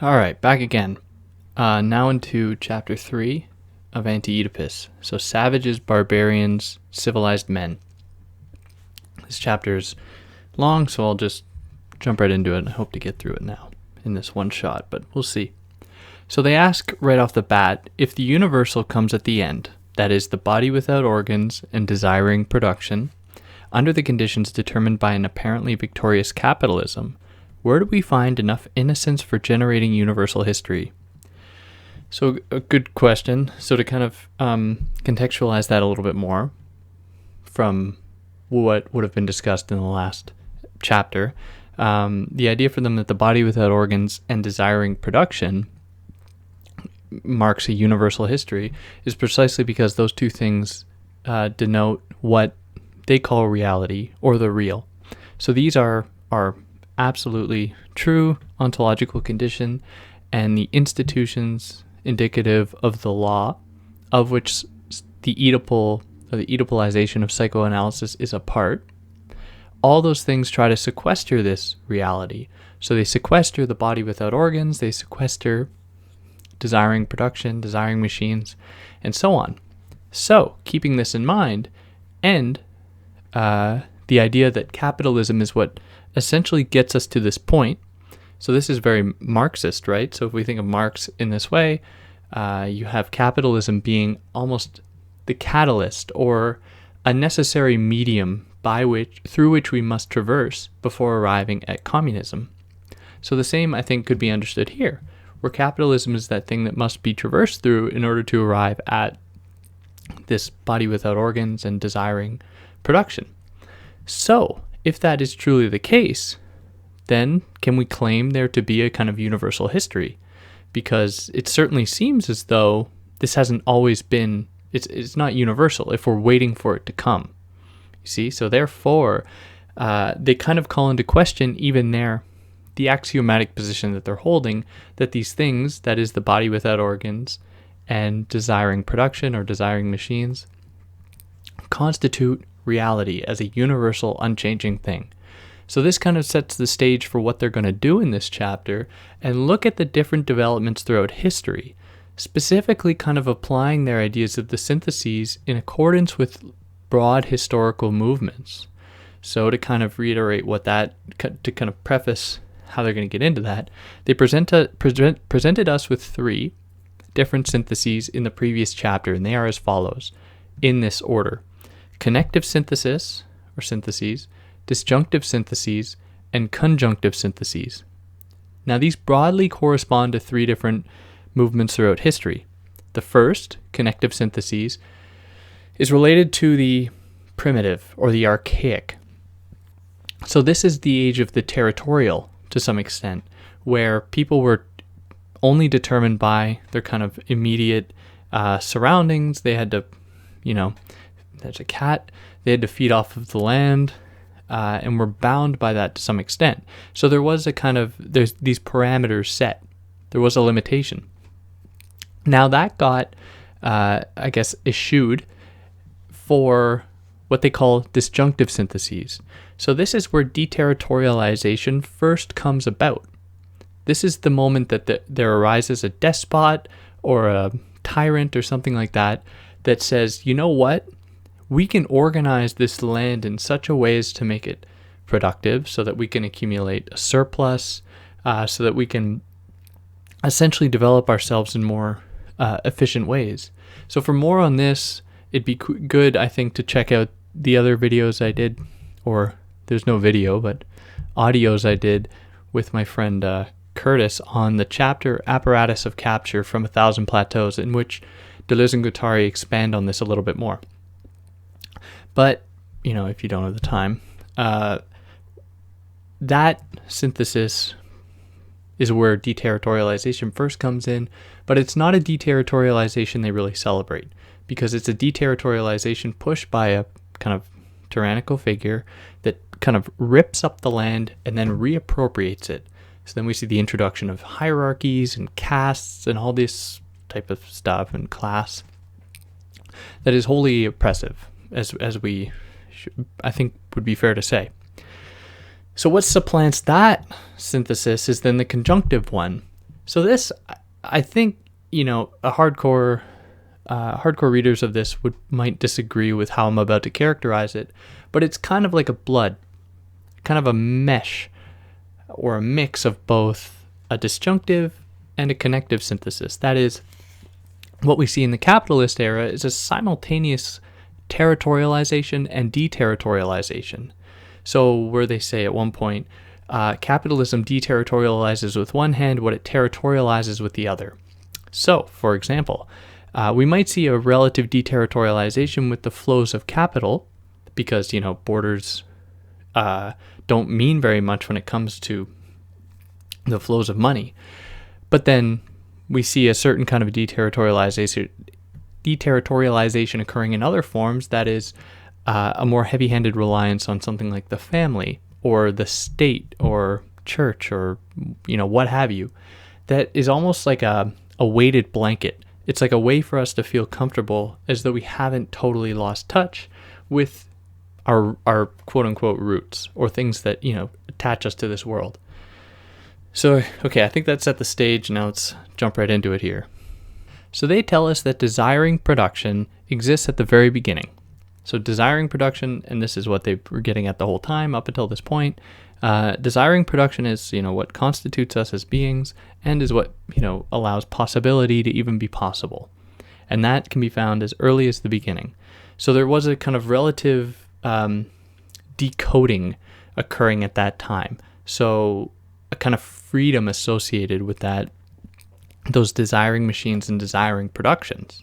All right, back again. Now into chapter 3 of Anti-Oedipus. So savages, barbarians, civilized men. This chapter is long, so I'll just jump right into it, and I hope to get through it now in this one shot, but we'll see. So they ask right off the bat, if the universal comes at the end, that is, the body without organs and desiring production, under the conditions determined by an apparently victorious capitalism, where do we find enough innocence for generating universal history? So a good question. So to kind of contextualize that a little bit more from what would have been discussed in the last chapter, the idea for them that the body without organs and desiring production marks a universal history is precisely because those two things denote what they call reality or the real. So these are absolutely true ontological condition and the institutions indicative of the law of which the Oedipalization of psychoanalysis is a part. All those things try to sequester this reality. So they sequester the body without organs, they sequester desiring production, desiring machines, and so on. So, keeping this in mind, and the idea that capitalism is what essentially gets us to this point. So this is very Marxist, right? So if we think of Marx in this way, you have capitalism being almost the catalyst or a necessary medium through which we must traverse before arriving at communism. So the same, I think, could be understood here, where capitalism is that thing that must be traversed through in order to arrive at this body without organs and desiring production. So, if that is truly the case, then can we claim there to be a kind of universal history? Because it certainly seems as though this hasn't always been, it's not universal if we're waiting for it to come. You see? So therefore, they kind of call into question even the axiomatic position that they're holding, that these things, that is the body without organs and desiring production or desiring machines, constitute reality as a universal, unchanging thing. So this kind of sets the stage for what they're going to do in this chapter and look at the different developments throughout history, specifically kind of applying their ideas of the syntheses in accordance with broad historical movements. So to kind of reiterate to kind of preface how they're going to get into that, they presented us with 3 different syntheses in the previous chapter, and they are as follows, in this order: connective synthesis, or syntheses, disjunctive syntheses, and conjunctive syntheses. Now these broadly correspond to 3 different movements throughout history. The first, connective syntheses, is related to the primitive or the archaic. So this is the age of the territorial to some extent, where people were only determined by their kind of immediate surroundings. They had to, there's a cat, they had to feed off of the land, and were bound by that to some extent. So there was there's these parameters set. There was a limitation. Now that got, eschewed for what they call disjunctive syntheses. So this is where deterritorialization first comes about. This is the moment that there arises a despot or a tyrant or something like that says, you know what? We can organize this land in such a way as to make it productive so that we can accumulate a surplus, so that we can essentially develop ourselves in more efficient ways. So for more on this, it'd be good, I think, to check out the other videos I did, or there's no video, but audios I did with my friend Curtis on the chapter Apparatus of Capture from 1,000 Plateaus, in which Deleuze and Guattari expand on this a little bit more. But, if you don't have the time, that synthesis is where deterritorialization first comes in, but it's not a deterritorialization they really celebrate, because it's a deterritorialization pushed by a kind of tyrannical figure that kind of rips up the land and then reappropriates it. So then we see the introduction of hierarchies and castes and all this type of stuff and class. that is wholly oppressive, as we I think would be fair to say. So what supplants that synthesis is then the conjunctive one. So this, I think, hardcore readers of this might disagree with how I'm about to characterize it, but it's kind of like a blood, kind of a mesh or a mix of both a disjunctive and a connective synthesis. That is, what we see in the capitalist era is a simultaneous territorialization and deterritorialization. So where they say at one point, capitalism deterritorializes with one hand what it territorializes with the other. So, for example, we might see a relative deterritorialization with the flows of capital because, borders don't mean very much when it comes to the flows of money. But then we see a certain kind of deterritorialization occurring in other forms, that is a more heavy-handed reliance on something like the family or the state or church or, what have you, that is almost like a weighted blanket. It's like a way for us to feel comfortable as though we haven't totally lost touch with our quote-unquote roots or things that, attach us to this world. So, okay, I think that set the stage. Now let's jump right into it here. So they tell us that desiring production exists at the very beginning. So desiring production, and this is what they were getting at the whole time up until this point, desiring production is, what constitutes us as beings and is what, allows possibility to even be possible. And that can be found as early as the beginning. So there was a kind of relative decoding occurring at that time. So a kind of freedom associated with those desiring machines and desiring productions.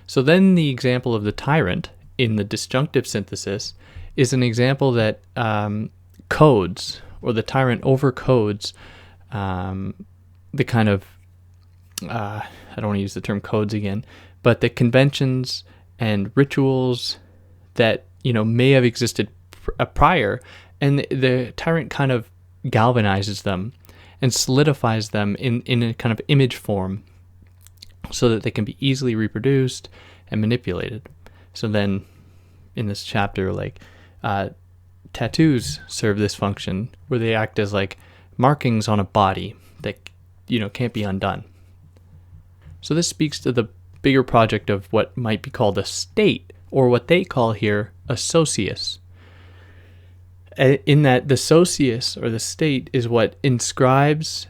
So then the example of the tyrant in the disjunctive synthesis is an example that codes, or the tyrant overcodes the kind of, I don't want to use the term codes again, but the conventions and rituals that, may have existed prior, and the tyrant kind of galvanizes them and solidifies them in a kind of image form so that they can be easily reproduced and manipulated. So then in this chapter, tattoos serve this function where they act as like markings on a body that, can't be undone. So this speaks to the bigger project of what might be called a state, or what they call here a socius. In that the socius, or the state, is what inscribes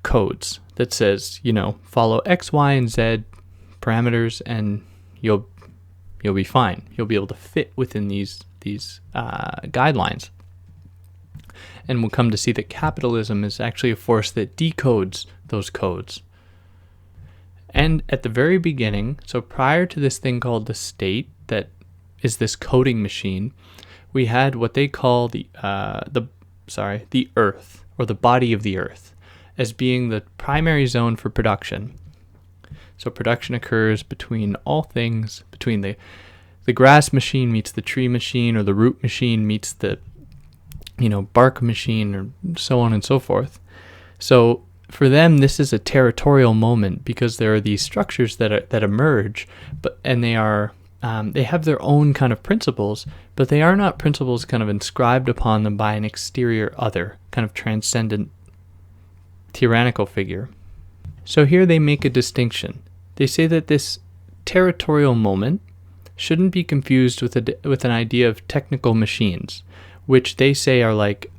codes that says, follow X, Y, and Z parameters and you'll be fine. You'll be able to fit within these guidelines. And we'll come to see that capitalism is actually a force that decodes those codes. And at the very beginning, so prior to this thing called the state, that is this coding machine, we had what they call the earth, or the body of the earth, as being the primary zone for production. So production occurs between all things, between the grass machine meets the tree machine, or the root machine meets the bark machine, or so on and so forth. So for them, this is a territorial moment because there are these structures that emerge, and they are they have their own kind of principles, but they are not principles kind of inscribed upon them by an exterior other, kind of transcendent tyrannical figure. So here they make a distinction. They say that this territorial moment shouldn't be confused with an idea of technical machines, which they say are like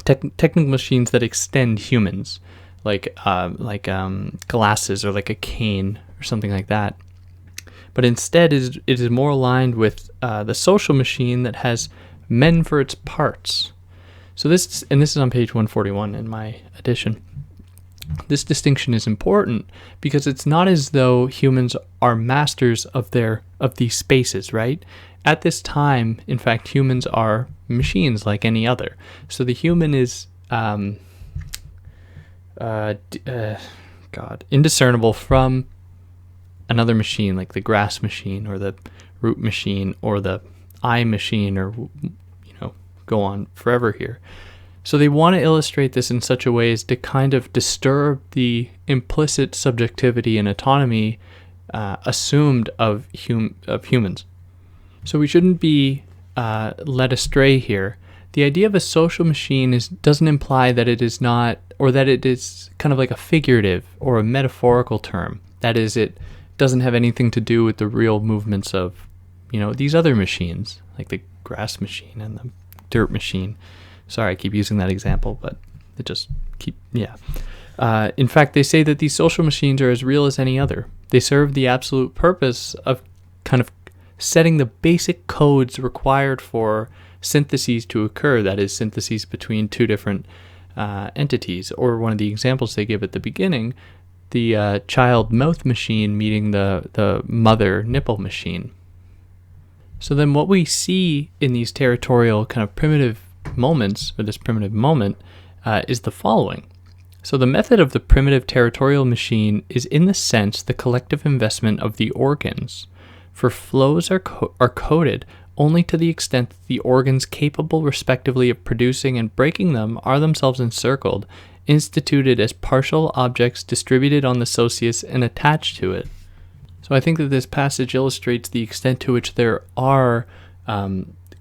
technical machines that extend humans, like glasses or like a cane or something like that. But instead, it is more aligned with the social machine that has men for its parts. So this is on page 141 in my edition. This distinction is important because it's not as though humans are masters of these spaces, right? At this time, in fact, humans are machines like any other. So the human is indiscernible from another machine, like the grass machine or the root machine or the eye machine, or go on forever here. So they want to illustrate this in such a way as to kind of disturb the implicit subjectivity and autonomy assumed of humans. So we shouldn't be led astray here. The idea of a social machine doesn't imply that it is not, or that it is kind of like a figurative or a metaphorical term. That is, it doesn't have anything to do with the real movements of, these other machines, like the grass machine and the dirt machine. Sorry, I keep using that example, but it just in fact, they say that these social machines are as real as any other. They serve the absolute purpose of kind of setting the basic codes required for syntheses to occur, that is, syntheses between two different entities. Or one of the examples they give at the beginning, the child mouth machine meeting the mother nipple machine. So then what we see in these territorial kind of primitive moments, or this primitive moment, is the following. So the method of the primitive territorial machine is in the sense the collective investment of the organs, for flows are coded only to the extent that the organs capable respectively of producing and breaking them are themselves encircled, instituted as partial objects distributed on the socius and attached to it. So I think that this passage illustrates the extent to which there are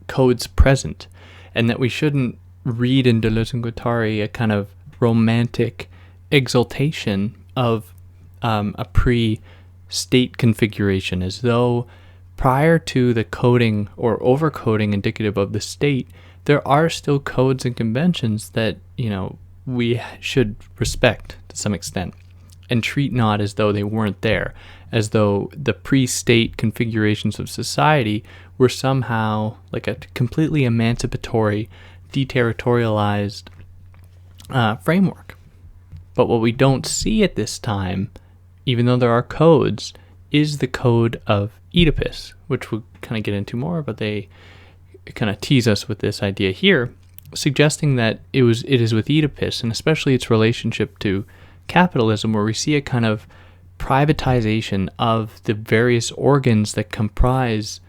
codes present, and that we shouldn't read in Deleuze and Guattari a kind of romantic exaltation of a pre-state configuration, as though prior to the coding or overcoding indicative of the state, there are still codes and conventions that, we should respect to some extent and treat not as though they weren't there, as though the pre-state configurations of society were somehow like a completely emancipatory, deterritorialized framework. But what we don't see at this time, even though there are codes, is the code of Oedipus, which we'll kind of get into more, but they kind of tease us with this idea here, suggesting that it is with Oedipus, and especially its relationship to capitalism, where we see a kind of privatization of the various organs that comprise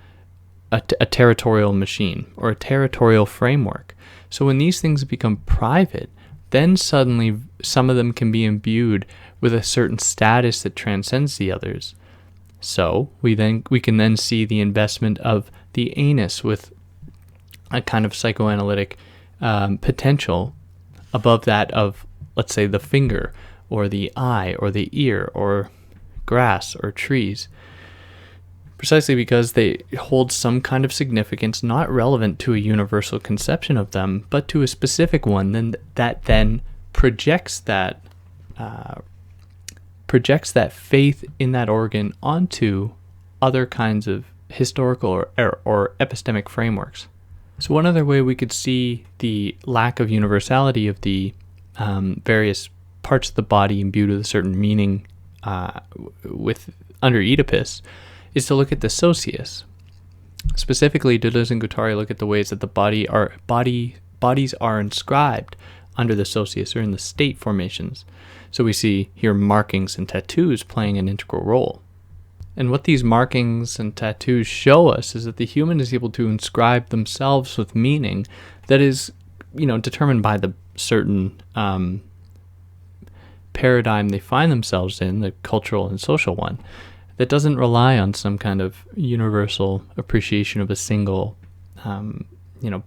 a territorial machine or a territorial framework. So when these things become private, then suddenly some of them can be imbued with a certain status that transcends the others. So we can then see the investment of the anus with a kind of psychoanalytic potential above that of, let's say, the finger or the eye or the ear or grass or trees, precisely because they hold some kind of significance not relevant to a universal conception of them, but to a specific one that then projects that faith in that organ onto other kinds of historical or epistemic frameworks. So one other way we could see the lack of universality of the various parts of the body imbued with a certain meaning under Oedipus is to look at the socius. Specifically, Deleuze and Guattari look at the ways that the bodies are inscribed under the socius or in the state formations. So we see here markings and tattoos playing an integral role. And what these markings and tattoos show us is that the human is able to inscribe themselves with meaning that is, determined by the certain paradigm they find themselves in, the cultural and social one, that doesn't rely on some kind of universal appreciation of a single,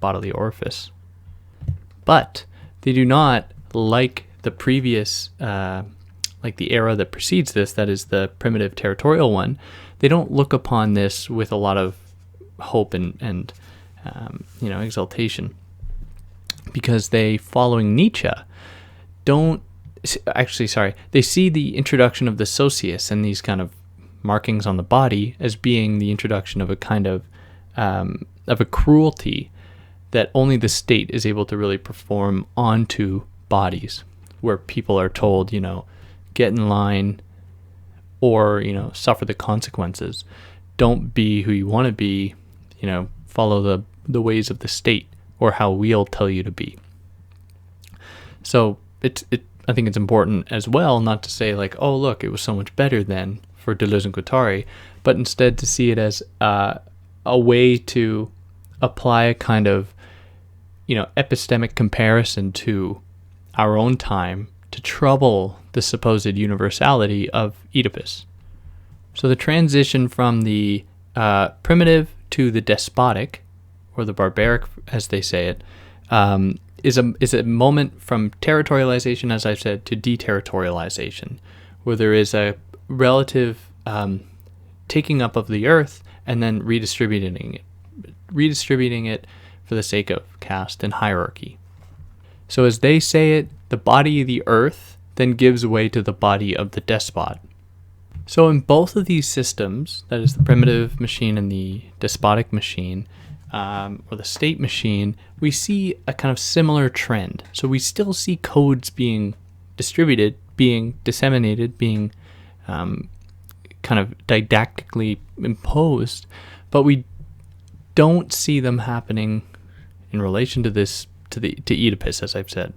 bodily orifice. But they do not, like the previous, like the era that precedes this, that is the primitive territorial one, they don't look upon this with a lot of hope and exaltation, because they, following Nietzsche, they see the introduction of the socius and these kind of markings on the body as being the introduction of a kind of a cruelty that only the state is able to really perform onto bodies, where people are told, get in line or, suffer the consequences. Don't be who you want to be, follow the ways of the state or how we'll tell you to be. So I think it's important as well not to say like, oh, look, it was so much better then for Deleuze and Guattari, but instead to see it as a way to apply a kind of, epistemic comparison to our own time to trouble the supposed universality of Oedipus. So the transition from the primitive to the despotic, or the barbaric, as they say it, is a moment from territorialization, as I've said, to deterritorialization, where there is a relative taking up of the earth and then redistributing it for the sake of caste and hierarchy. So as they say it, the body of the earth then gives way to the body of the despot. So in both of these systems, that is the primitive machine and the despotic machine, or the state machine, we see a kind of similar trend. So we still see codes being distributed, being disseminated, being kind of didactically imposed, but we don't see them happening in relation to this, to Oedipus, as I've said.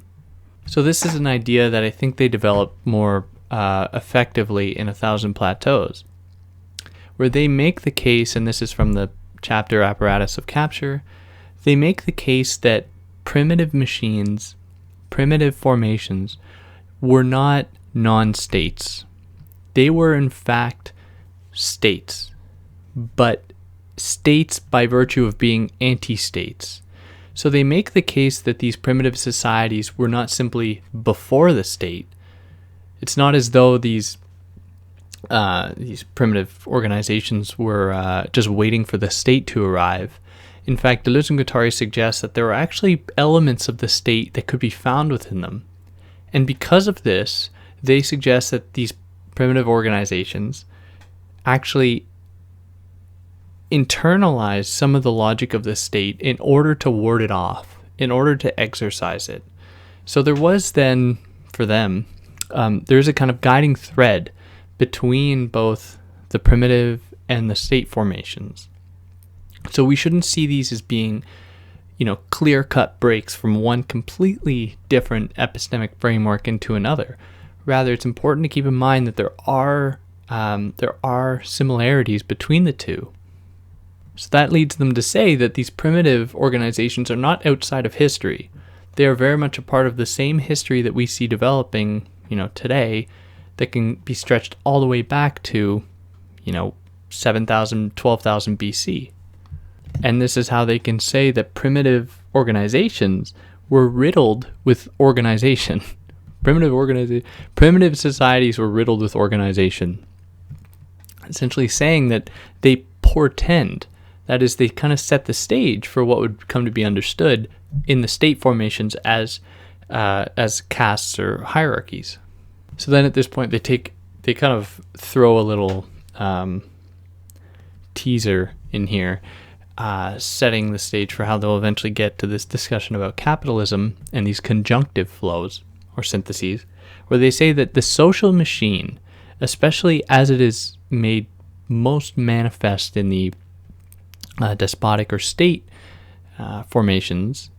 So this is an idea that I think they develop more effectively in 1,000 Plateaus, where they make the case, and this is from the chapter Apparatus of Capture, they make the case that primitive machines, primitive formations, were not non-states. They were in fact states, but states by virtue of being anti-states. So they make the case that these primitive societies were not simply before the state. It's not as though these primitive organizations were just waiting for the state to arrive. In fact, Deleuze and Guattari suggest that there are actually elements of the state that could be found within them. And because of this, they suggest that these primitive organizations actually internalize some of the logic of the state in order to ward it off, in order to exercise it. So there was then, for them, there's a kind of guiding thread between both the primitive and the state formations. So we shouldn't see these as being, clear-cut breaks from one completely different epistemic framework into another. Rather, it's important to keep in mind that there are similarities between the two. So that leads them to say that these primitive organizations are not outside of history. They are very much a part of the same history that we see developing, today, that can be stretched all the way back to, 7,000, 12,000 BC. And this is how they can say that primitive organizations were riddled with organization. Primitive societies were riddled with organization. Essentially saying that they portend, that is, they kind of set the stage for what would come to be understood in the state formations as castes or hierarchies. So then at this point they kind of throw a little teaser in here, setting the stage for how they'll eventually get to this discussion about capitalism and these conjunctive flows, or syntheses, where they say that the social machine, especially as it is made most manifest in the despotic or state formations,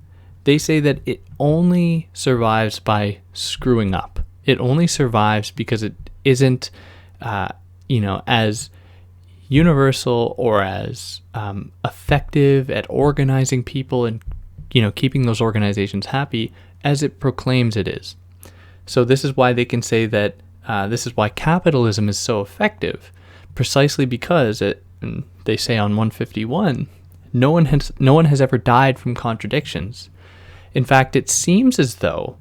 they say that it only survives by screwing up. It only survives because it isn't, as universal or as effective at organizing people and, keeping those organizations happy as it proclaims it is. So this is why they can say that this is why capitalism is so effective, precisely because they say on 151, no one has ever died from contradictions. In fact, it seems as though,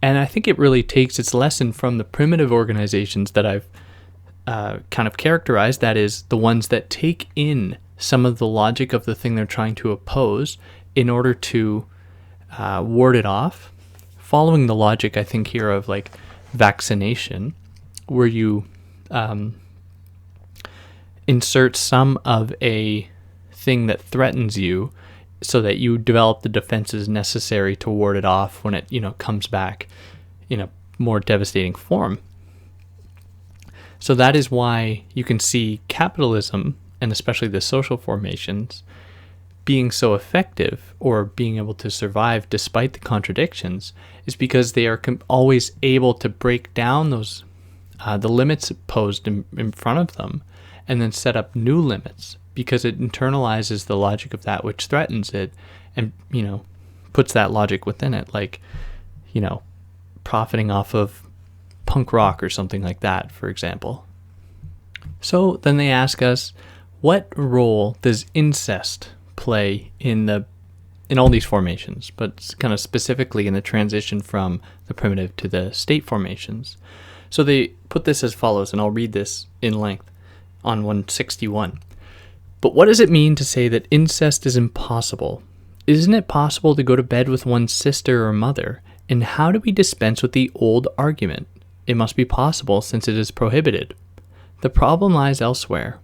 and I think it really takes its lesson from the primitive organizations that I've kind of characterized, that is, the ones that take in some of the logic of the thing they're trying to oppose in order to ward it off, following the logic, I think, here of like vaccination, where you insert some of a thing that threatens you so that you develop the defenses necessary to ward it off when it, comes back in a more devastating form. So that is why you can see capitalism, and especially the social formations, being so effective or being able to survive despite the contradictions, is because they are always able to break down those the limits posed in front of them and then set up new limits, because it internalizes the logic of that which threatens it and, puts that logic within it, like, profiting off of punk rock or something like that, for example. So then they ask us, what role does incest play in all these formations, but kind of specifically in the transition from the primitive to the state formations? So they put this as follows, and I'll read this in length on 161. But what does it mean to say that incest is impossible? Isn't it possible to go to bed with one's sister or mother? And how do we dispense with the old argument? It must be possible since it is prohibited. The problem lies elsewhere.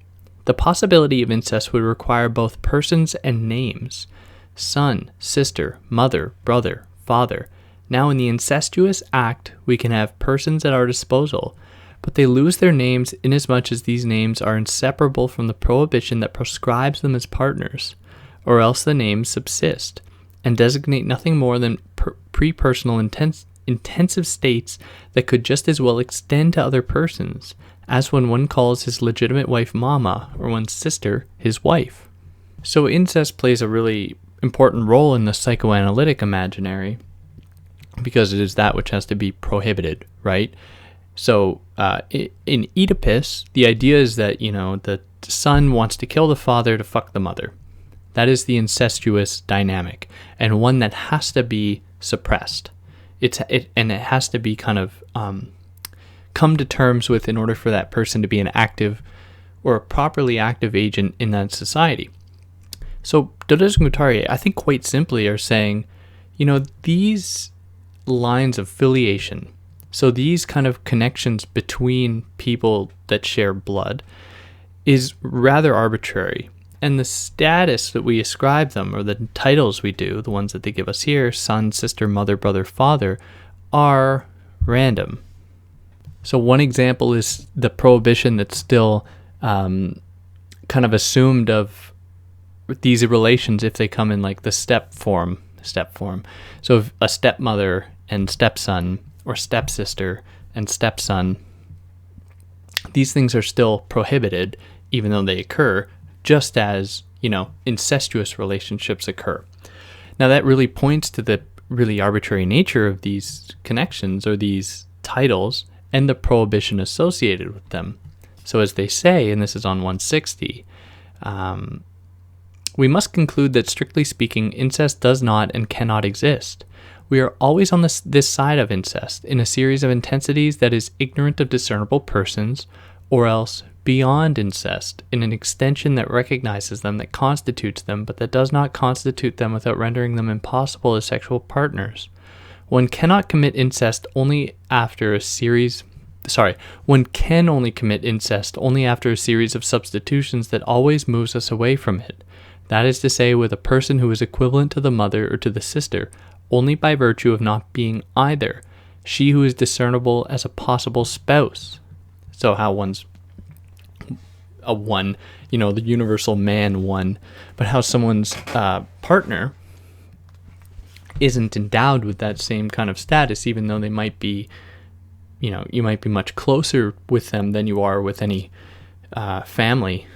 The possibility of incest would require both persons and names. Son, sister, mother, brother, father. Now in the incestuous act, we can have persons at our disposal, but they lose their names inasmuch as these names are inseparable from the prohibition that proscribes them as partners, or else the names subsist, and designate nothing more than pre-personal intensive states that could just as well extend to other persons, as when one calls his legitimate wife mama, or one's sister his wife. So incest plays a really important role in the psychoanalytic imaginary, because it is that which has to be prohibited, right? So in Oedipus, the idea is that, the son wants to kill the father to fuck the mother. That is the incestuous dynamic, and one that has to be suppressed. And it has to be kind of come to terms with in order for that person to be an active or a properly active agent in that society. So Deleuze and Guattari, I think quite simply, are saying, these lines of filiation, so these kind of connections between people that share blood, is rather arbitrary. And the status that we ascribe them, or the titles we do, the ones that they give us here, son, sister, mother, brother, father, are random. So one example is the prohibition that's still kind of assumed of these relations if they come in like the step form. So if a stepmother and stepson, or stepsister and stepson, these things are still prohibited even though they occur, just as, incestuous relationships occur. Now that really points to the really arbitrary nature of these connections or these titles and the prohibition associated with them. So as they say, and this is on 160, we must conclude that strictly speaking, incest does not and cannot exist. We are always on this side of incest, in a series of intensities that is ignorant of discernible persons, or else beyond incest, in an extension that recognizes them, that constitutes them, but that does not constitute them without rendering them impossible as sexual partners. One cannot commit incest only after a series... one can only commit incest only after a series of substitutions that always moves us away from it. That is to say, with a person who is equivalent to the mother or to the sister, only by virtue of not being either, she who is discernible as a possible spouse. So how one's a one, the universal man one, but how someone's partner isn't endowed with that same kind of status, even though they might be, you might be much closer with them than you are with any family,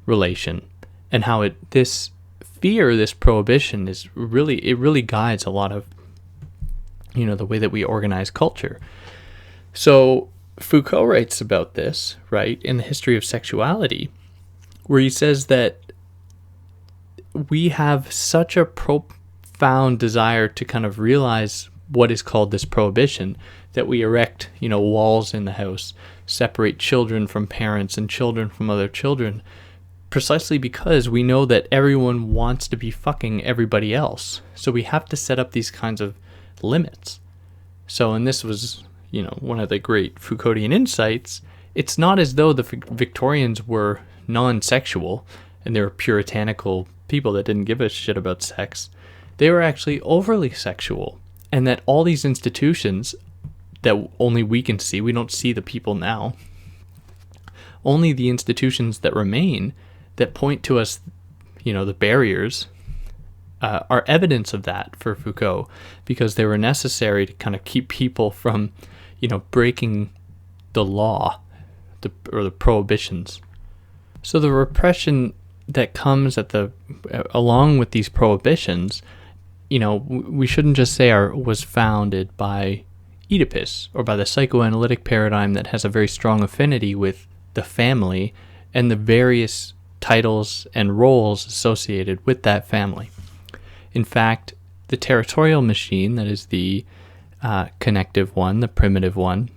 relation, and how this fear, this prohibition really guides a lot of, the way that we organize culture. So Foucault writes about this, right, in the history of sexuality, where he says that we have such a profound desire to kind of realize what is called this prohibition that we erect, walls in the house, separate children from parents and children from other children, precisely because we know that everyone wants to be fucking everybody else. So we have to set up these kinds of limits. So, and this was, one of the great Foucauldian insights. It's not as though the Victorians were non-sexual and they were puritanical people that didn't give a shit about sex. They were actually overly sexual, and that all these institutions that only we can see, we don't see the people now, only the institutions that remain that point to us, the barriers, are evidence of that for Foucault, because they were necessary to kind of keep people from, breaking the law, or the prohibitions. So the repression that comes along with these prohibitions, we shouldn't just say was founded by, Oedipus, or by the psychoanalytic paradigm that has a very strong affinity with the family and the various titles and roles associated with that family. In fact, the territorial machine, that is the connective one, the primitive one,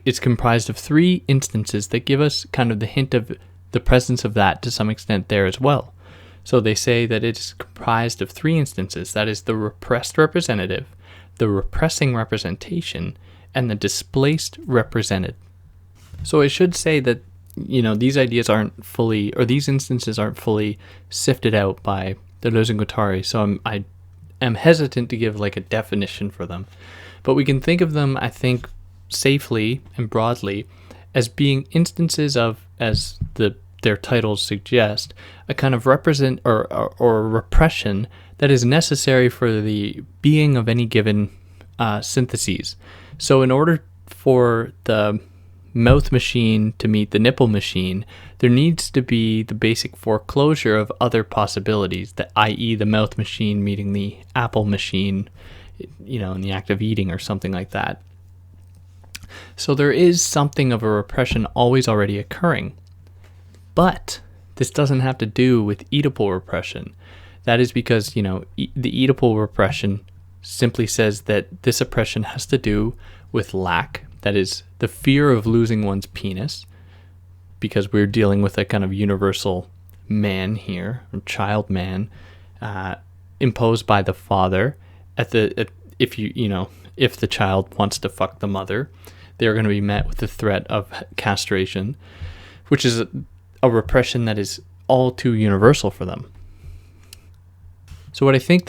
is comprised of three instances that give us kind of the hint of the presence of that to some extent there as well. So they say that it is comprised of three instances, that is the repressed representative, the repressing representation, and the displaced represented. So I should say that, these ideas aren't fully, or these instances aren't fully sifted out by Deleuze and Guattari, so I am hesitant to give like a definition for them. But we can think of them, I think, safely and broadly as being instances of, as their titles suggest, a kind of or repression that is necessary for the being of any given syntheses. So in order for the mouth machine to meet the nipple machine, there needs to be the basic foreclosure of other possibilities, i.e. the mouth machine meeting the apple machine, in the act of eating or something like that. So there is something of a repression always already occurring. But this doesn't have to do with Oedipal repression. That is because, the Oedipal repression simply says that this oppression has to do with lack, that is, the fear of losing one's penis, because we're dealing with a kind of universal man here, or child man, imposed by the father. If the child wants to fuck the mother, they're going to be met with the threat of castration, which is a repression that is all too universal for them. So what I think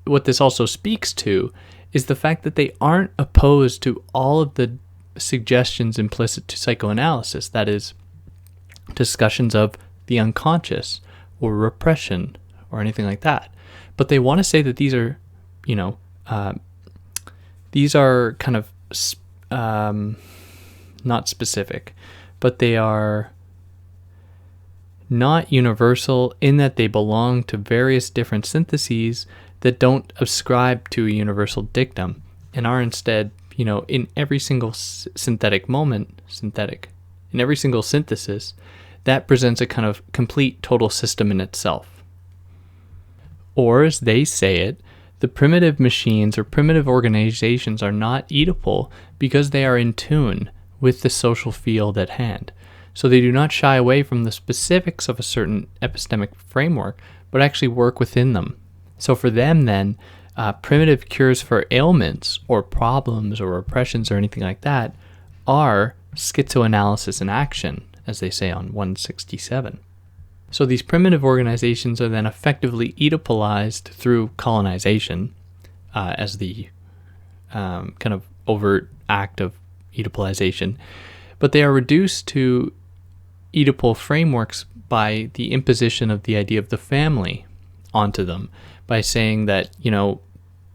what this also speaks to is the fact that they aren't opposed to all of the suggestions implicit to psychoanalysis, that is, discussions of the unconscious or repression or anything like that. But they want to say that these are, these are kind of not specific, but they are not universal in that they belong to various different syntheses that don't ascribe to a universal dictum and are instead, in every single in every single synthesis, that presents a kind of complete total system in itself. Or, as they say it, the primitive machines or primitive organizations are not Oedipal because they are in tune with the social field at hand. So they do not shy away from the specifics of a certain epistemic framework, but actually work within them. So for them then, primitive cures for ailments or problems or oppressions or anything like that are schizoanalysis in action, as they say on 167. So these primitive organizations are then effectively Oedipalized through colonization as the kind of overt act of Oedipalization, but they are reduced to Oedipal frameworks by the imposition of the idea of the family onto them, by saying that,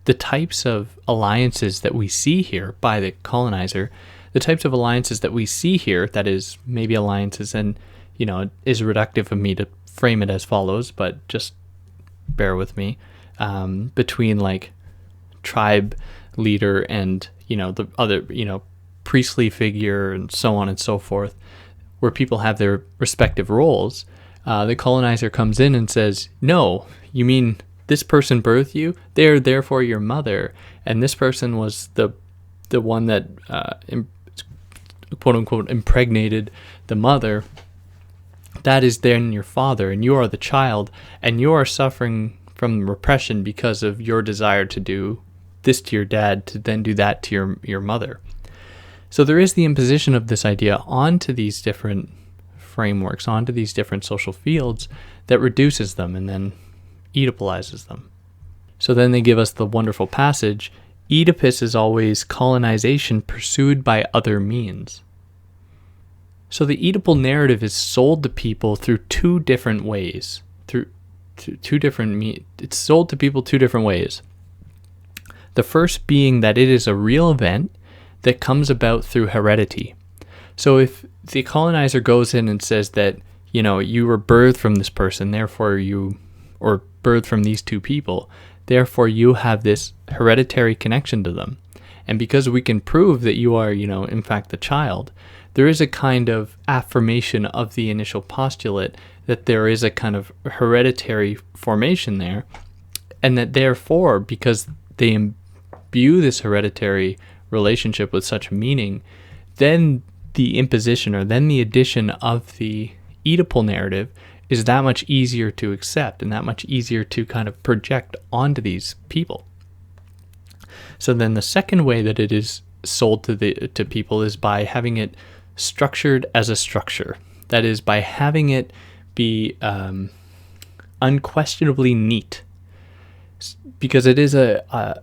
the types of alliances that we see here by the colonizer, the types of alliances that we see here, that is, maybe alliances, and, it is reductive of me to frame it as follows, but just bear with me, between, like, tribe leader and, the other, priestly figure and so on and so forth, where people have their respective roles, the colonizer comes in and says, no, you mean this person birthed you? They're therefore your mother, and this person was the one that, quote unquote, impregnated the mother. That is then your father, and you are the child, and you are suffering from repression because of your desire to do this to your dad, to then do that to your mother. So there is the imposition of this idea onto these different frameworks, onto these different social fields, that reduces them and then Oedipalizes them. So then they give us the wonderful passage, Oedipus is always colonization pursued by other means. So the Oedipal narrative is sold to people through two different ways. It's sold to people two different ways. The first being that it is a real event that comes about through heredity. So if the colonizer goes in and says that, you were birthed from this person, therefore or birthed from these two people, therefore you have this hereditary connection to them, And because we can prove that you are, in fact, the child, there is a kind of affirmation of the initial postulate that there is a kind of hereditary formation there, and that therefore, because they imbue this hereditary relationship with such meaning, then the imposition or then the addition of the Oedipal narrative is that much easier to accept and that much easier to kind of project onto these people. So then the second way that it is sold to people is by having it structured as a structure. That is, by having it be unquestionably neat, because it is a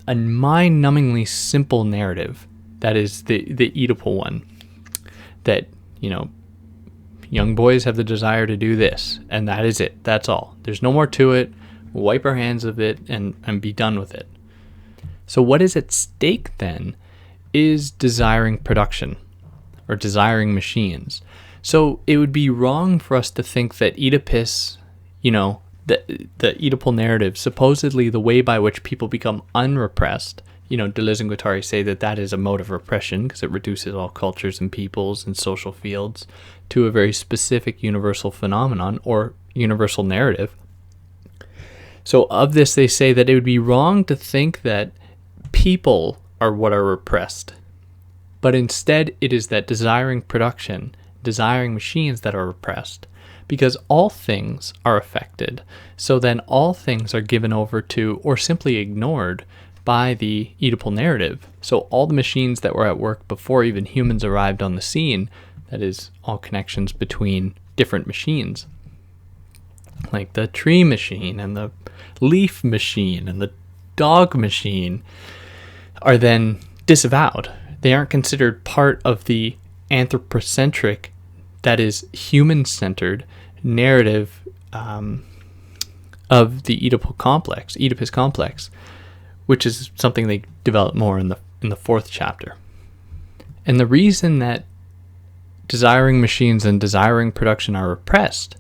mind-numbingly simple narrative. That is the Oedipal one. That, young boys have the desire to do this, and that is it. That's all. There's no more to it. We'll wipe our hands of it and be done with it. So what is at stake then is desiring production, or desiring machines. So it would be wrong for us to think that Oedipus, the Oedipal narrative, supposedly the way by which people become unrepressed, Deleuze and Guattari say that is a mode of repression because it reduces all cultures and peoples and social fields to a very specific universal phenomenon or universal narrative. So of this, they say that it would be wrong to think that people are what are repressed, but instead it is that desiring production, desiring machines that are repressed, because all things are affected. So then all things are given over to or simply ignored by the Oedipal narrative. So all the machines that were at work before even humans arrived on the scene, that is, all connections between different machines, like the tree machine and the leaf machine and the dog machine, are then disavowed. They aren't considered part of the anthropocentric, that is, human-centered narrative of the Oedipus complex, which is something they develop more in the fourth chapter. And the reason that desiring machines and desiring production are repressed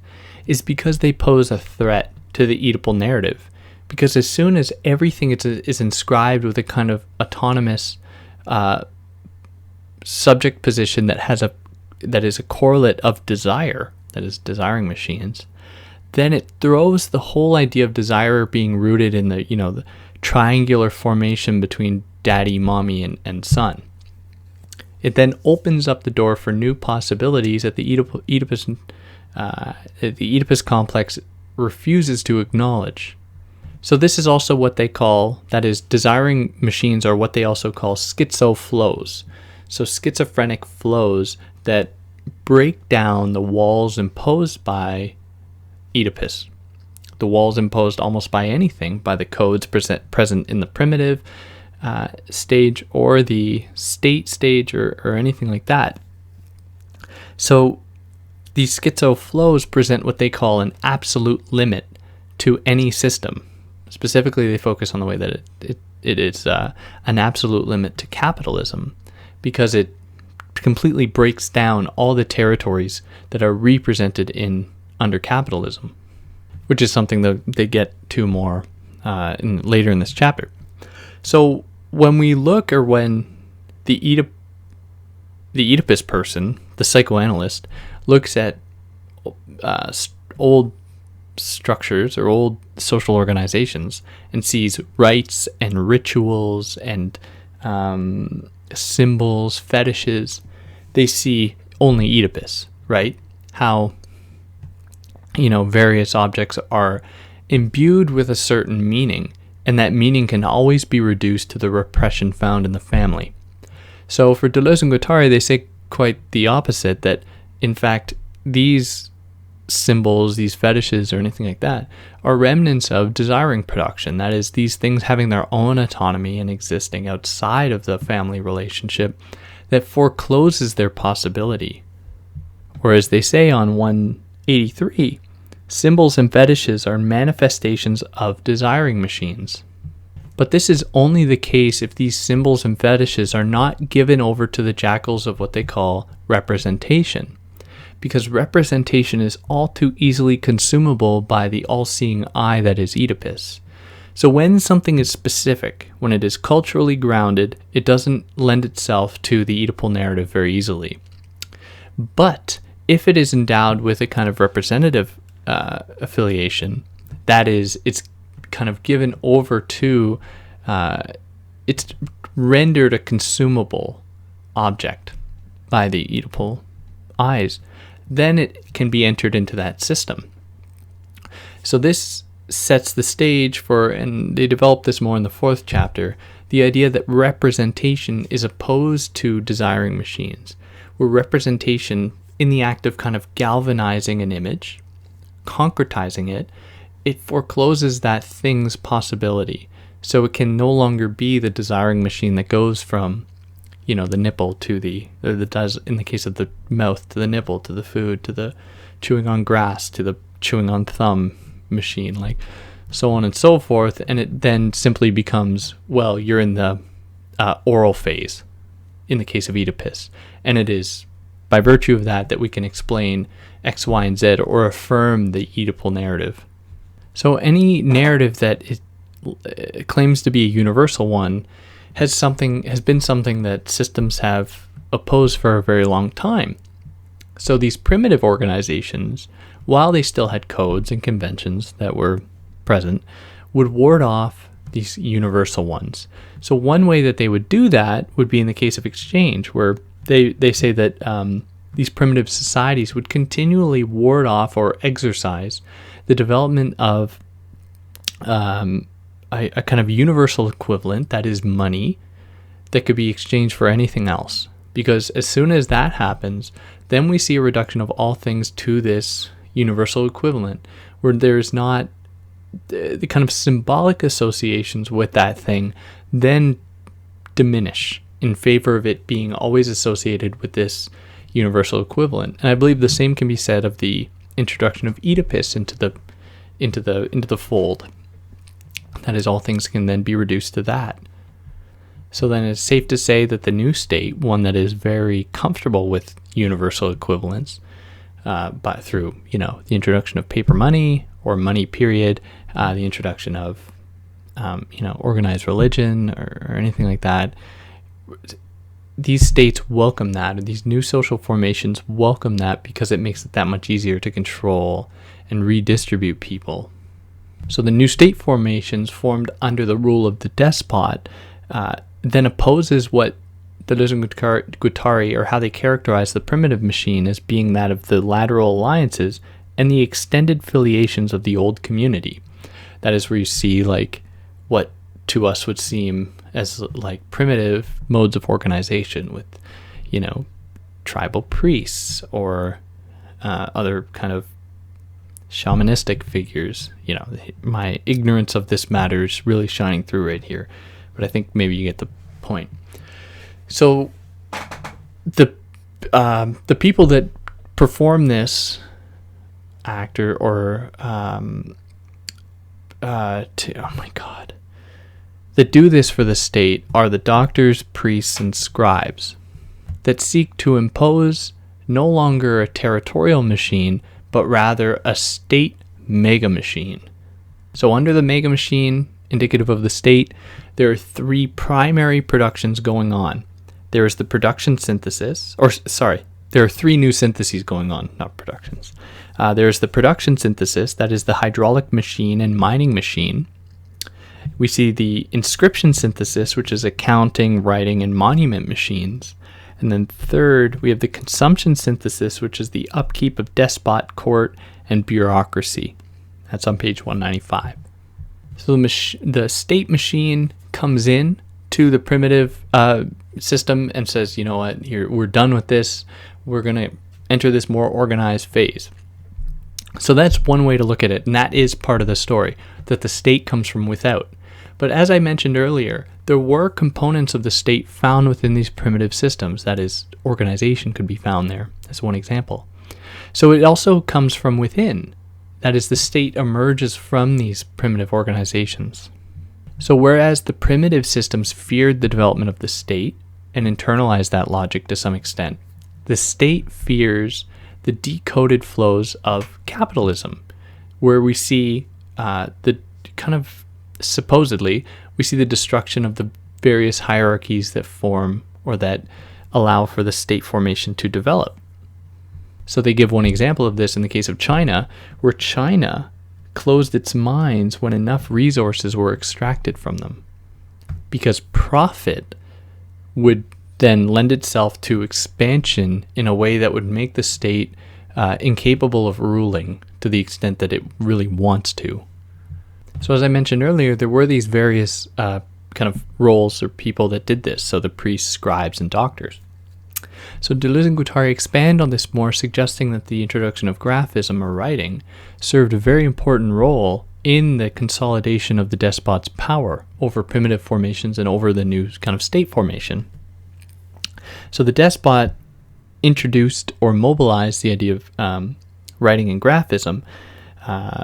is because they pose a threat to the Oedipal narrative. Because as soon as everything is inscribed with a kind of autonomous subject position that is a correlate of desire, that is, desiring machines, then it throws the whole idea of desire being rooted in the triangular formation between daddy, mommy, and son. It then opens up the door for new possibilities that the Oedipus complex refuses to acknowledge. So this is also what they call, that is, desiring machines are what they also call schizo flows. So schizophrenic flows that break down the walls imposed by Oedipus. The walls imposed almost by anything, by the codes present in the primitive stage or the state stage or anything like that. So these schizo flows present what they call an absolute limit to any system. Specifically, they focus on the way that it is an absolute limit to capitalism, because it completely breaks down all the territories that are represented under capitalism, which is something that they get to more later in this chapter. So when we look, or when the Oedipus person, the psychoanalyst, looks at old structures or old social organizations and sees rites and rituals and symbols, fetishes, they see only Oedipus, right? How, various objects are imbued with a certain meaning, and that meaning can always be reduced to the repression found in the family. So for Deleuze and Guattari, they say quite the opposite, that in fact these symbols, these fetishes or anything like that, are remnants of desiring production. That is, these things having their own autonomy and existing outside of the family relationship that forecloses their possibility. Or as they say on 183, symbols and fetishes are manifestations of desiring machines. But this is only the case if these symbols and fetishes are not given over to the jackals of what they call representation. Because representation is all too easily consumable by the all-seeing eye that is Oedipus. So when something is specific, when it is culturally grounded, it doesn't lend itself to the Oedipal narrative very easily. But if it is endowed with a kind of representative affiliation, that is, it's kind of given over to, it's rendered a consumable object by the Oedipal eyes, then it can be entered into that system. So this sets the stage for, and they develop this more in the 4th chapter, the idea that representation is opposed to desiring machines, where representation, in the act of kind of galvanizing an image, concretizing it, it forecloses that thing's possibility. So it can no longer be the desiring machine that goes from, the nipple to in the case of the mouth, to the nipple, to the food, to the chewing on grass, to the chewing on thumb machine, like so on and so forth. And it then simply becomes, well, you're in the oral phase in the case of Oedipus. And it is by virtue of that we can explain X, Y, and Z, or affirm the Oedipal narrative. So any narrative that claims to be a universal one has been something that systems have opposed for a very long time. So these primitive organizations, while they still had codes and conventions that were present, would ward off these universal ones. So one way that they would do that would be in the case of exchange, where they say that these primitive societies would continually ward off or exercise the development of a kind of universal equivalent, that is money, that could be exchanged for anything else. Because as soon as that happens, then we see a reduction of all things to this universal equivalent, where there's not the kind of symbolic associations with that thing then diminish in favor of it being always associated with this universal equivalent. And I believe the same can be said of the introduction of Oedipus into the fold. That is, all things can then be reduced to that. So then it's safe to say that the new state, one that is very comfortable with universal equivalence, but through the introduction of paper money or money period, the introduction of organized religion or anything like that, these states welcome that, and these new social formations welcome that, because it makes it that much easier to control and redistribute people. So the new state formations formed under the rule of the despot then opposes what Deleuze and Guattari, or how they characterize the primitive machine, as being that of the lateral alliances and the extended filiations of the old community. That is where you see like what to us would seem as like primitive modes of organization with, tribal priests or other kind of shamanistic figures. My ignorance of this matter is really shining through right here, but I think maybe you get the point. So the people that perform this act that do this for the state are the doctors, priests, and scribes that seek to impose no longer a territorial machine, but rather a state mega machine. So under the mega machine, indicative of the state, there are 3 primary productions going on. There is the production synthesis, there are 3 new syntheses going on, not productions. There's the production synthesis, that is the hydraulic machine and mining machine. We see the inscription synthesis, which is accounting, writing, and monument machines. And then third, we have the consumption synthesis, which is the upkeep of despot, court, and bureaucracy. That's on page 195. So the state machine comes in to the primitive system and says, you know what, here, we're done with this. We're going to enter this more organized phase. So that's one way to look at it, and that is part of the story, that the state comes from without. But as I mentioned earlier, there were components of the state found within these primitive systems. That is, organization could be found there as one example. So it also comes from within. That is, the state emerges from these primitive organizations. So whereas the primitive systems feared the development of the state and internalized that logic to some extent, the state fears the decoded flows of capitalism, where we see the kind of supposedly, we see the destruction of the various hierarchies that form or that allow for the state formation to develop. So they give one example of this in the case of China, where China closed its mines when enough resources were extracted from them, because profit would then lend itself to expansion in a way that would make the state incapable of ruling to the extent that it really wants to. So as I mentioned earlier, there were these various kind of roles or people that did this, so the priests, scribes, and doctors. So Deleuze and Guattari expand on this more, suggesting that the introduction of graphism or writing served a very important role in the consolidation of the despot's power over primitive formations and over the new kind of state formation. So the despot introduced or mobilized the idea of writing and graphism,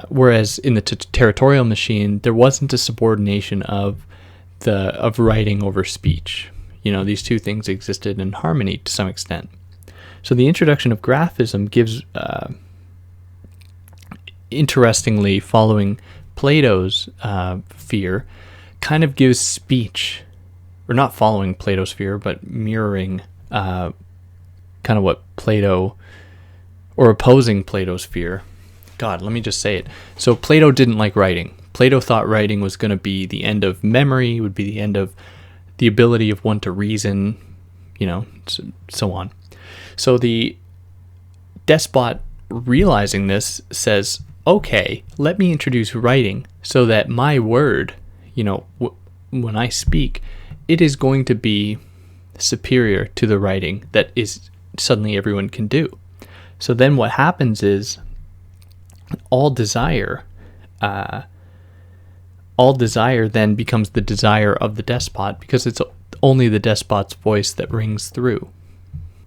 whereas in the territorial machine, there wasn't a subordination of writing over speech. These two things existed in harmony to some extent. So the introduction of graphism gives, interestingly, following Plato's sphere, kind of gives speech, or not following Plato's sphere, but mirroring kind of what Plato, or opposing Plato's sphere. God, let me just say it. So Plato didn't like writing. Plato thought writing was going to be the end of memory, would be the end of the ability of one to reason, so on. So the despot, realizing this, says, okay, let me introduce writing so that my word, when I speak, it is going to be superior to the writing that is suddenly everyone can do. So then what happens is all desire then becomes the desire of the despot, because it's only the despot's voice that rings through.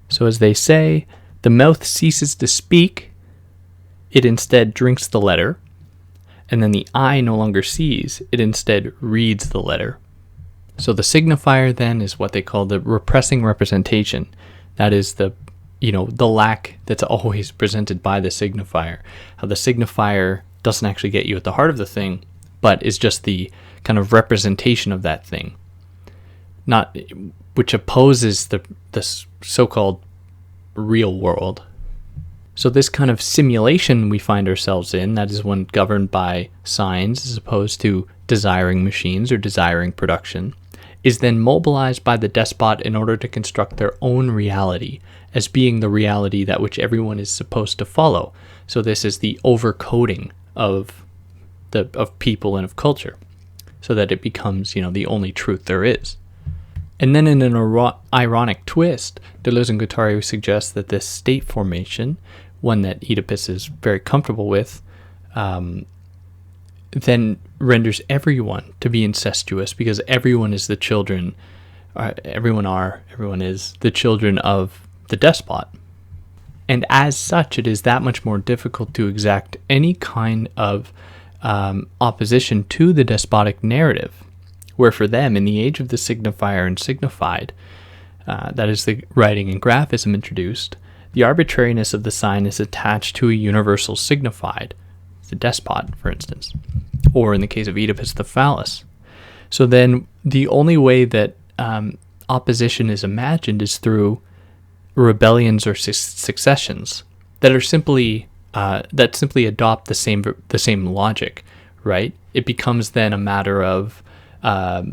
So as they say, the mouth ceases to speak, it instead drinks the letter, and then the eye no longer sees, it instead reads the letter. So the signifier then is what they call the repressing representation. That is the lack that's always presented by the signifier. How the signifier doesn't actually get you at the heart of the thing, but is just the kind of representation of that thing, which opposes the so-called real world. So this kind of simulation we find ourselves in, that is one governed by signs as opposed to desiring machines or desiring production, is then mobilized by the despot in order to construct their own reality as being the reality that which everyone is supposed to follow. So this is the overcoding of people and of culture, so that it becomes, the only truth there is. And then in an ironic twist, Deleuze and Guattari suggest that this state formation, one that Oedipus is very comfortable with, then renders everyone to be incestuous, because everyone is the children, everyone is the children of the despot. And as such, it is that much more difficult to exact any kind of opposition to the despotic narrative, where for them, in the age of the signifier and signified, that is the writing and graphism introduced, the arbitrariness of the sign is attached to a universal signified, the despot, for instance, or in the case of Oedipus, the phallus. So then the only way that opposition is imagined is through rebellions or successions that are simply adopt the same logic, right? It becomes then a matter of a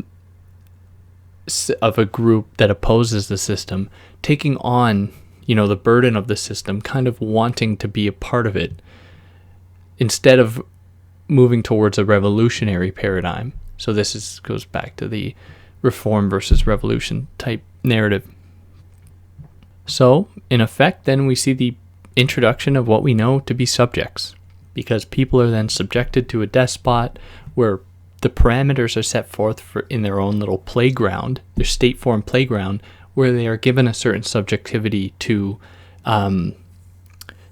group that opposes the system taking on, the burden of the system, kind of wanting to be a part of it, instead of moving towards a revolutionary paradigm. So this goes back to the reform versus revolution type narrative. So, in effect, then we see the introduction of what we know to be subjects, because people are then subjected to a despot where the parameters are set forth in their own little playground, their state-formed playground, where they are given a certain subjectivity to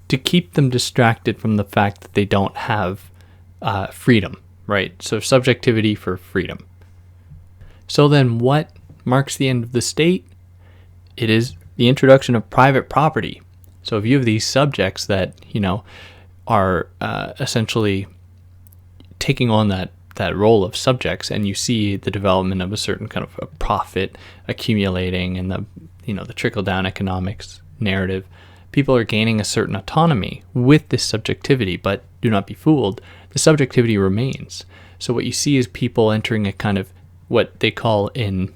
keep them distracted from the fact that they don't have freedom, right? So subjectivity for freedom. So then what marks the end of the state? It is the introduction of private property. So if you have these subjects that, are essentially taking on that that role of subjects, and you see the development of a certain kind of a profit accumulating and the trickle down economics narrative. People are gaining a certain autonomy with this subjectivity, but do not be fooled, the subjectivity remains. So what you see is people entering a kind of what they call in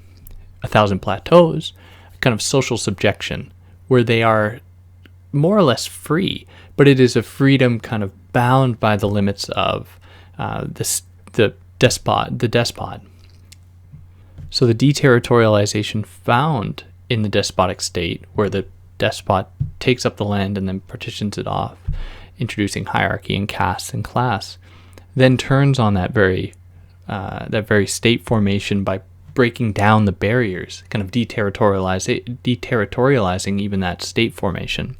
A Thousand Plateaus, a kind of social subjection, where they are more or less free, but it is a freedom kind of bound by the limits of the despot. So the deterritorialization found in the despotic state, where the despot takes up the land and then partitions it off, introducing hierarchy and caste and class, then turns on that very state formation by breaking down the barriers, kind of deterritorializing even that state formation.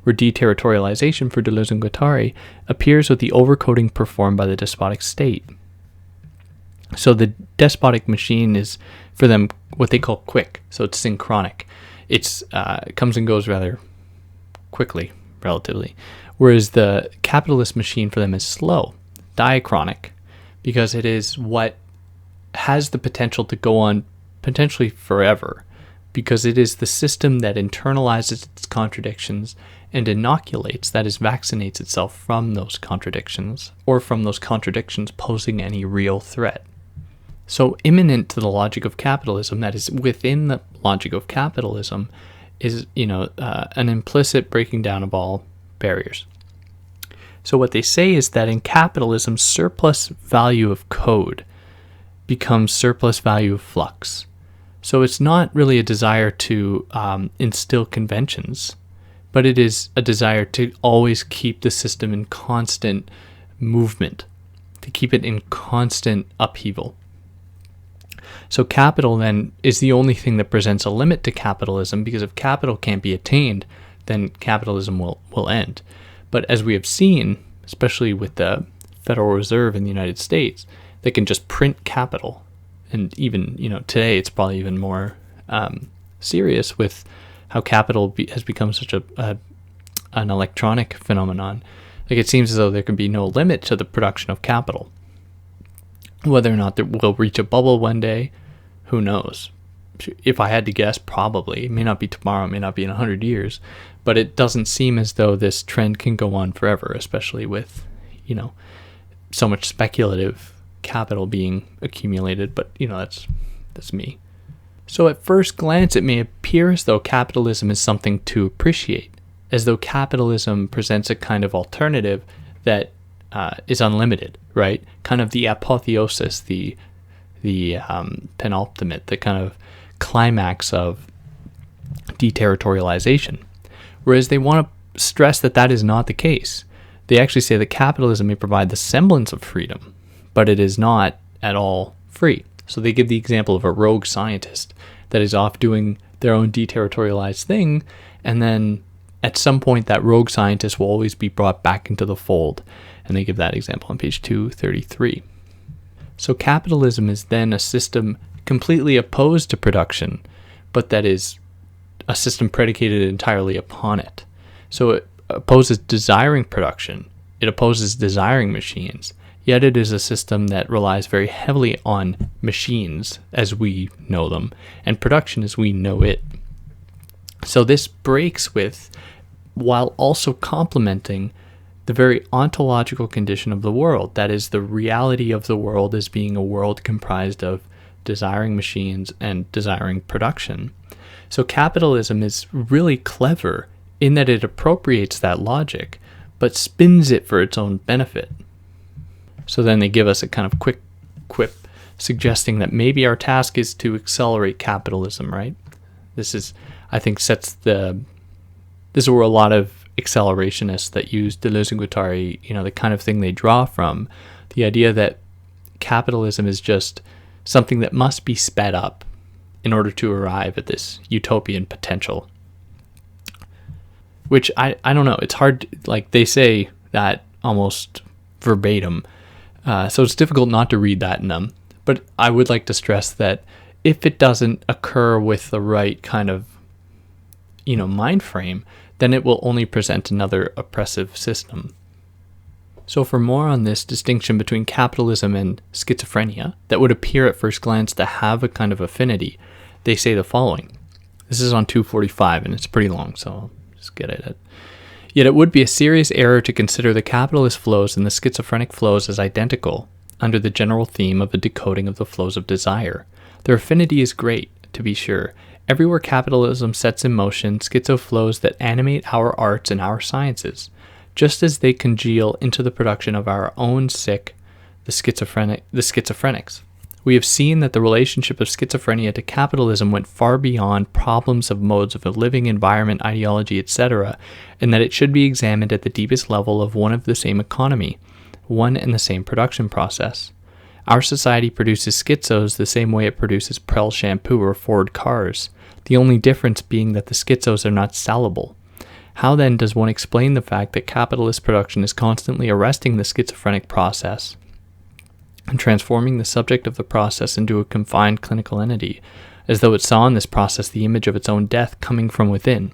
Where deterritorialization for Deleuze and Guattari appears with the overcoding performed by the despotic state. So the despotic machine is, for them, what they call quick. So it's synchronic. It comes and goes rather quickly, relatively. Whereas the capitalist machine for them is slow, diachronic, because it is what has the potential to go on potentially forever, because it is the system that internalizes its contradictions and inoculates, that is, vaccinates itself from those contradictions, or from those contradictions posing any real threat. So immanent to the logic of capitalism, that is within the logic of capitalism, is an implicit breaking down of all barriers. So what they say is that in capitalism, surplus value of code becomes surplus value of flux. So it's not really a desire to instill conventions, but it is a desire to always keep the system in constant movement, to keep it in constant upheaval. So capital then is the only thing that presents a limit to capitalism, because if capital can't be attained, then capitalism will end. But as we have seen, especially with the Federal Reserve in the United States, they can just print capital. And even, today it's probably even more serious with how capital has become such an electronic phenomenon. Like, it seems as though there can be no limit to the production of capital. Whether or not we'll reach a bubble one day, who knows? If I had to guess, probably. It may not be tomorrow, it may not be in 100 years, but it doesn't seem as though this trend can go on forever, especially with, so much speculative capital being accumulated. But, that's me. So at first glance, it may appear as though capitalism is something to appreciate, as though capitalism presents a kind of alternative that is unlimited, right? Kind of the apotheosis, the penultimate, the kind of climax of deterritorialization. Whereas they want to stress that that is not the case. They actually say that capitalism may provide the semblance of freedom, but it is not at all free. So they give the example of a rogue scientist that is off doing their own deterritorialized thing, and then at some point that rogue scientist will always be brought back into the fold. And they give that example on page 233. So capitalism is then a system completely opposed to production, but that is a system predicated entirely upon it. So it opposes desiring production, it opposes desiring machines, yet it is a system that relies very heavily on machines as we know them, and production as we know it. So this breaks with, while also complementing, the very ontological condition of the world, that is, the reality of the world as being a world comprised of desiring machines and desiring production. So capitalism is really clever in that it appropriates that logic, but spins it for its own benefit. So then they give us a kind of quick quip suggesting that maybe our task is to accelerate capitalism, right? This is, I think, this is where a lot of accelerationists that use Deleuze and Guattari, the kind of thing they draw from, the idea that capitalism is just something that must be sped up in order to arrive at this utopian potential. Which I don't know, it's hard, like they say that almost verbatim, so it's difficult not to read that in them. But I would like to stress that if it doesn't occur with the right kind of, mind frame, then it will only present another oppressive system. So for more on this distinction between capitalism and schizophrenia, that would appear at first glance to have a kind of affinity, they say the following. This is on 245, and it's pretty long, so I'll just get at it. Yet it would be a serious error to consider the capitalist flows and the schizophrenic flows as identical, under the general theme of a decoding of the flows of desire. Their affinity is great, to be sure. Everywhere capitalism sets in motion schizo flows that animate our arts and our sciences, just as they congeal into the production of our own sick, the schizophrenics. We have seen that the relationship of schizophrenia to capitalism went far beyond problems of modes of living, environment, ideology, etc., and that it should be examined at the deepest level of one of the same economy, one and the same production process. Our society produces schizos the same way it produces Prel shampoo or Ford cars, the only difference being that the schizos are not salable. How then does one explain the fact that capitalist production is constantly arresting the schizophrenic process and transforming the subject of the process into a confined clinical entity, as though it saw in this process the image of its own death coming from within?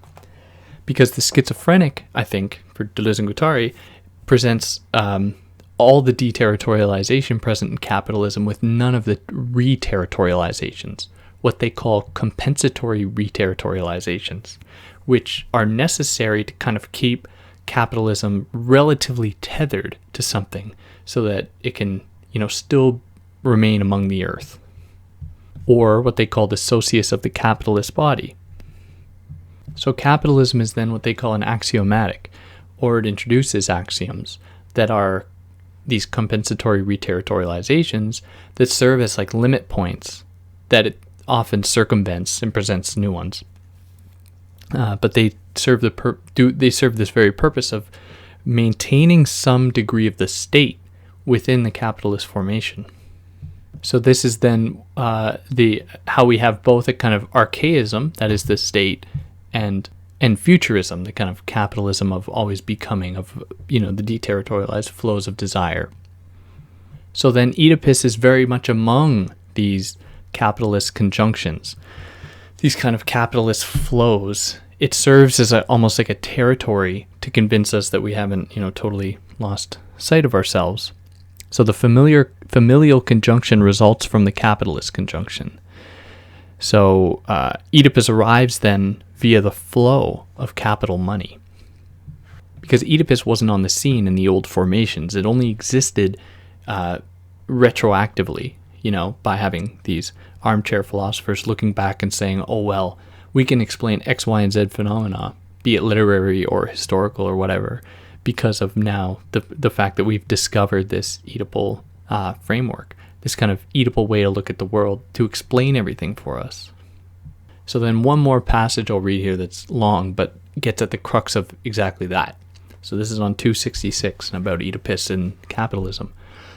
Because the schizophrenic, I think, for Deleuze and Guattari, presents all the deterritorialization present in capitalism with none of the reterritorializations, what they call compensatory reterritorializations, which are necessary to kind of keep capitalism relatively tethered to something so that it can, still remain among the earth. Or what they call the socius of the capitalist body. So capitalism is then what they call an axiomatic, or it introduces axioms that are these compensatory reterritorializations that serve as like limit points that it often circumvents and presents new ones. But they serve this very purpose of maintaining some degree of the state within the capitalist formation. So this is then how we have both a kind of archaism, that is the state, and futurism, the kind of capitalism of always becoming, of the deterritorialized flows of desire. So then Oedipus is very much among these capitalist conjunctions, these kind of capitalist flows. It serves as almost like a territory to convince us that we haven't, totally lost sight of ourselves. So the familial conjunction results from the capitalist conjunction. So Oedipus arrives then via the flow of capital money. Because Oedipus wasn't on the scene in the old formations. It only existed retroactively, by having these armchair philosophers looking back and saying, oh, well, we can explain X, Y, and Z phenomena, be it literary or historical or whatever, because of now the fact that we've discovered this Oedipal framework, this kind of Oedipal way to look at the world to explain everything for us. So then one more passage I'll read here that's long, but gets at the crux of exactly that. So this is on 266 and about Oedipus and capitalism.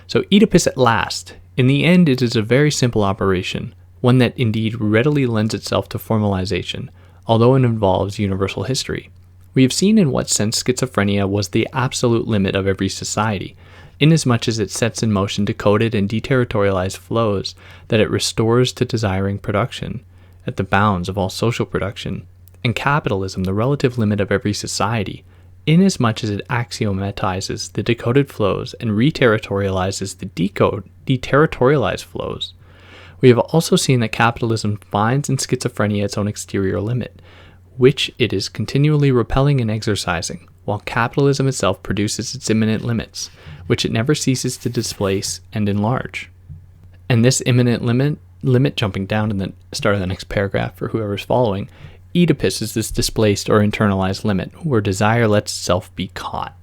So Oedipus at last. In the end, it is a very simple operation, one that indeed readily lends itself to formalization, although it involves universal history. We have seen in what sense schizophrenia was the absolute limit of every society, inasmuch as it sets in motion decoded and deterritorialized flows that it restores to desiring production at the bounds of all social production, and capitalism the relative limit of every society, inasmuch as it axiomatizes the decoded flows and reterritorializes the deterritorialized flows. We have also seen that capitalism finds in schizophrenia its own exterior limit, which it is continually repelling and exercising, while capitalism itself produces its immanent limits, which it never ceases to displace and enlarge. And this immanent limit, jumping down to the start of the next paragraph for whoever's following, Oedipus is this displaced or internalized limit, where desire lets itself be caught,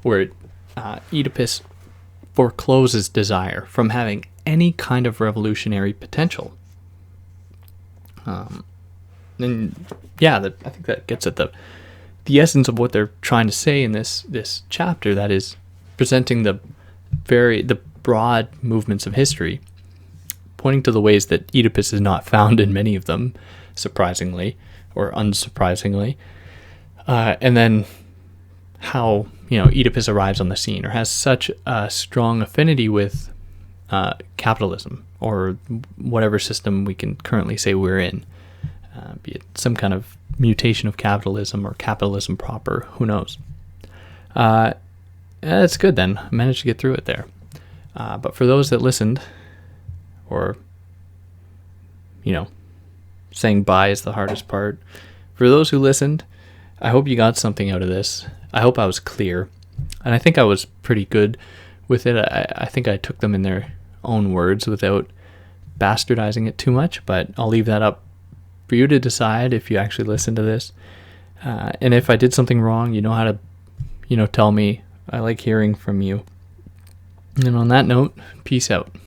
where Oedipus forecloses desire from having any kind of revolutionary potential. I think that gets at the essence of what they're trying to say in this chapter, that is presenting the broad movements of history, pointing to the ways that Oedipus is not found in many of them, surprisingly or unsurprisingly, and then how Oedipus arrives on the scene or has such a strong affinity with capitalism or whatever system we can currently say we're in, be it some kind of mutation of capitalism or capitalism proper, who knows. That's good then. I managed to get through it there. But for those that listened, or, saying bye is the hardest part. For those who listened, I hope you got something out of this. I hope I was clear. And I think I was pretty good with it. I think I took them in their own words without bastardizing it too much, but I'll leave that up for you to decide if you actually listen to this. And if I did something wrong, you know how to, tell me. I like hearing from you. And on that note, peace out.